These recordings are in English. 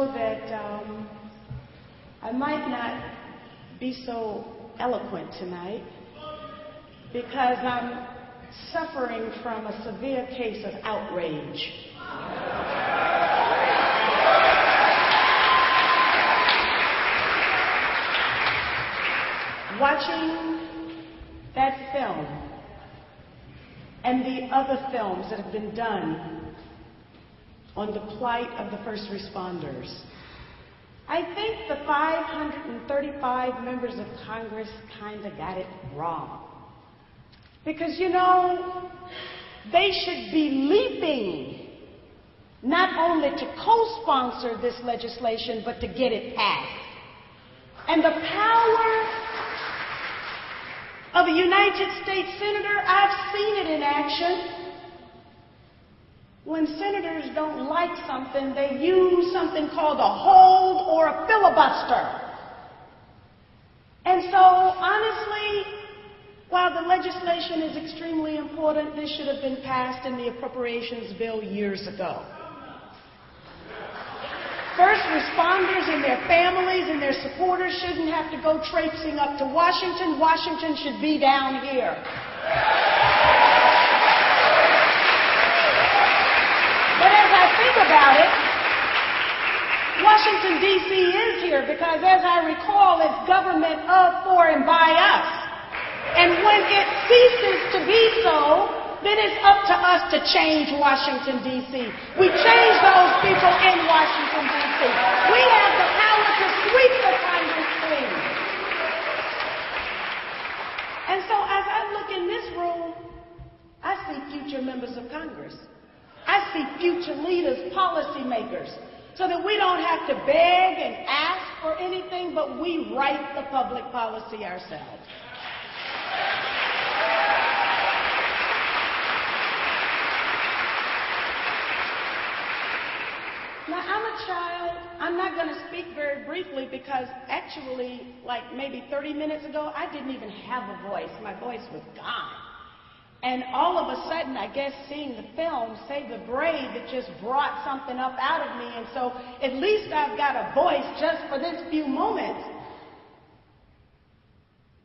know that I might not be so eloquent tonight because I'm suffering from a severe case of outrage. Watching that film and the other films that have been done on the plight of the first responders, I think the 535 members of Congress kind of got it wrong. Because, you know, they should be leaping not only to co-sponsor this legislation, but to get it passed. And the power of a United States Senator, I've seen it in action. When senators don't like something, they use something called a hold or a filibuster. And so, honestly, while the legislation is extremely important, this should have been passed in the appropriations bill years ago. First responders and their families and their supporters shouldn't have to go traipsing up to Washington. Washington should be down here. But as I think about it, Washington, D.C. is here because, as I recall, it's government of, for, and by us. And when it ceases to be so, then it's up to us to change Washington, D.C. We change those people in Washington, D.C. We have the power to sweep the Congress clean. And so as I look in this room, I see future members of Congress. I see future leaders, policymakers, so that we don't have to beg and ask for anything, but we write the public policy ourselves. Now, I'm a child. I'm not going to speak very briefly because actually, like maybe 30 minutes ago, I didn't even have a voice. My voice was gone. And all of a sudden, I guess seeing the film Save the Brave, it just brought something up out of me. And so at least I've got a voice just for this few moments.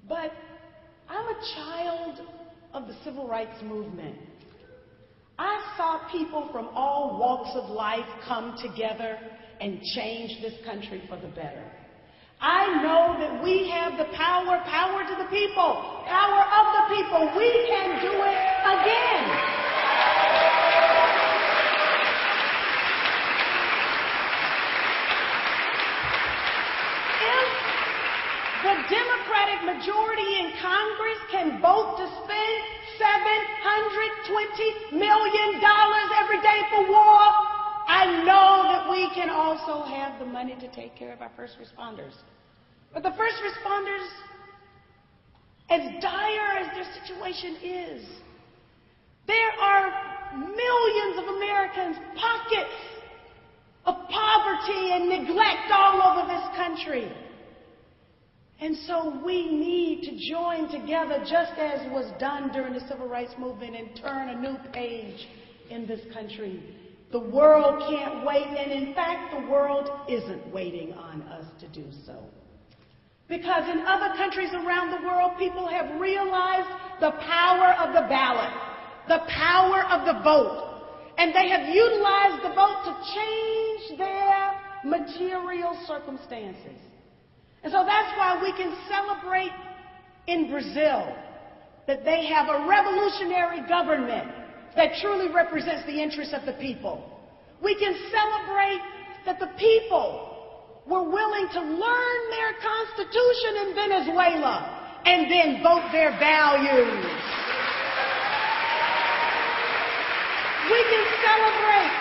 But I'm a child of the civil rights movement. I saw people from all walks of life come together and change this country for the better. I know that we have the power to the people, power of the people. We can do it again. If the Democratic majority in Congress can vote to spend $720 million every day for war, I know that we can also have the money to take care of our first responders. But the first responders, as dire as their situation is, there are millions of Americans, pockets of poverty and neglect all over this country. And so we need to join together, just as was done during the Civil Rights Movement, and turn a new page in this country. The world can't wait, and in fact, the world isn't waiting on us to do so. Because in other countries around the world, people have realized the power of the ballot, the power of the vote, and they have utilized the vote to change their material circumstances. And so that's why we can celebrate in Brazil that they have a revolutionary government that truly represents the interests of the people. We can celebrate that the people were willing to learn their constitution in Venezuela and then vote their values. We can celebrate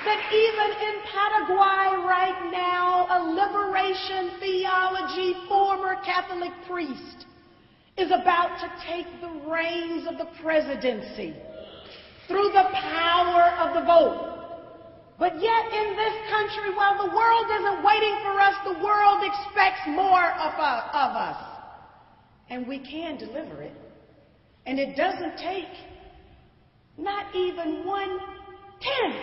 that even in Paraguay right now, a liberation theology former Catholic priest is about to take the reins of the presidency through the power of the vote. But yet in this country, while the world isn't waiting for us, the world expects more of us. And we can deliver it. And it doesn't take not even 1/10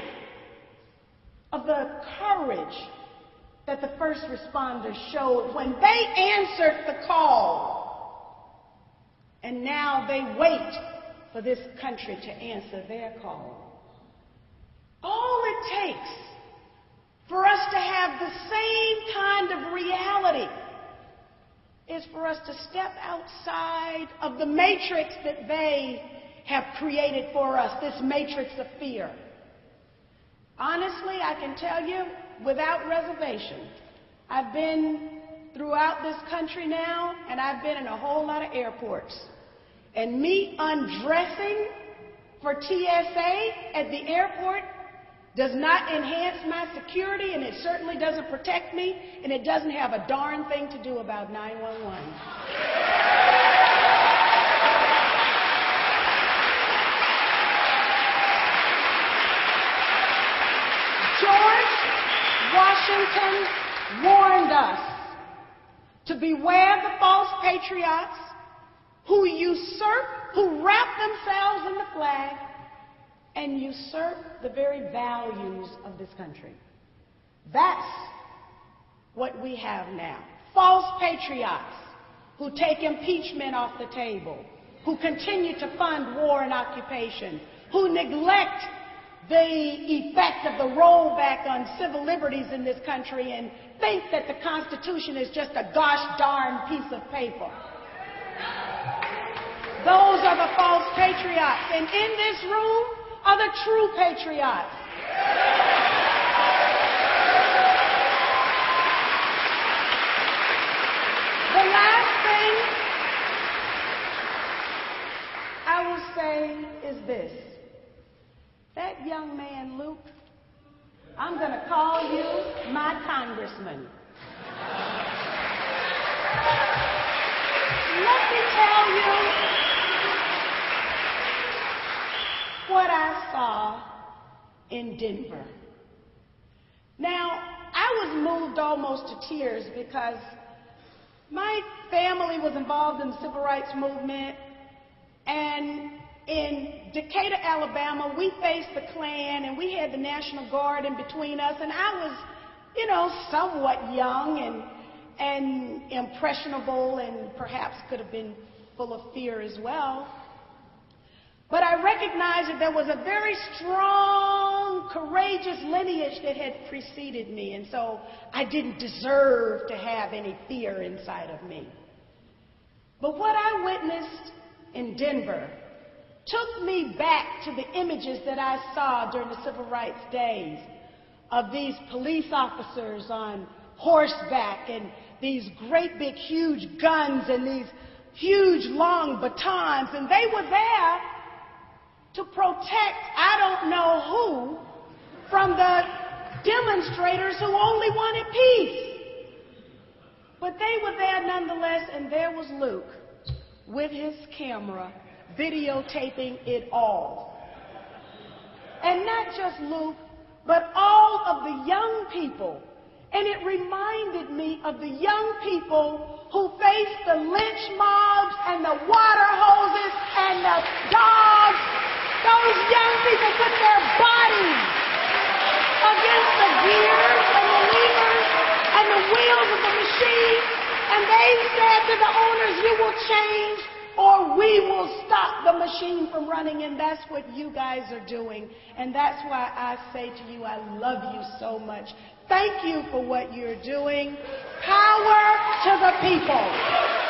of the courage that the first responders showed when they answered the call. And now they wait for this country to answer their call. All it takes for us to have the same kind of reality is for us to step outside of the matrix that they have created for us, this matrix of fear. Honestly, I can tell you, without reservation, I've been throughout this country now, and I've been in a whole lot of airports. And me undressing for TSA at the airport does not enhance my security, and it certainly doesn't protect me, and it doesn't have a darn thing to do about 911. George Washington warned us to beware the false patriots who usurp, who wrap themselves in the flag and usurp the very values of this country. That's what we have now. False patriots who take impeachment off the table, who continue to fund war and occupation, who neglect the effect of the rollback on civil liberties in this country and think that the Constitution is just a gosh darn piece of paper. Those are the false patriots. And in this room are the true patriots. The last thing I will say is this. That young man, Luke, I'm going to call you my congressman. Let me tell you what I saw in Denver. Now, I was moved almost to tears because my family was involved in the civil rights movement, and in Decatur, Alabama, we faced the Klan, and we had the National Guard in between us, and I was, somewhat young and impressionable and perhaps could have been full of fear as well. But I recognized that there was a very strong, courageous lineage that had preceded me, and so I didn't deserve to have any fear inside of me. But what I witnessed in Denver took me back to the images that I saw during the civil rights days of these police officers on horseback and these great big huge guns and these huge long batons, and they were there to protect I don't know who from the demonstrators who only wanted peace. But they were there nonetheless, and there was Luke with his camera videotaping it all. And not just Luke, but all of the young people. And it reminded me of the young people who faced the lynch mobs and the water hoses and the dogs. Those young people put their bodies against the gears and the levers and the wheels of the machine, and they said to the owners, "You will change or we will stop the machine from running," and that's what you guys are doing. And that's why I say to you, I love you so much. Thank you for what you're doing. Power to the people.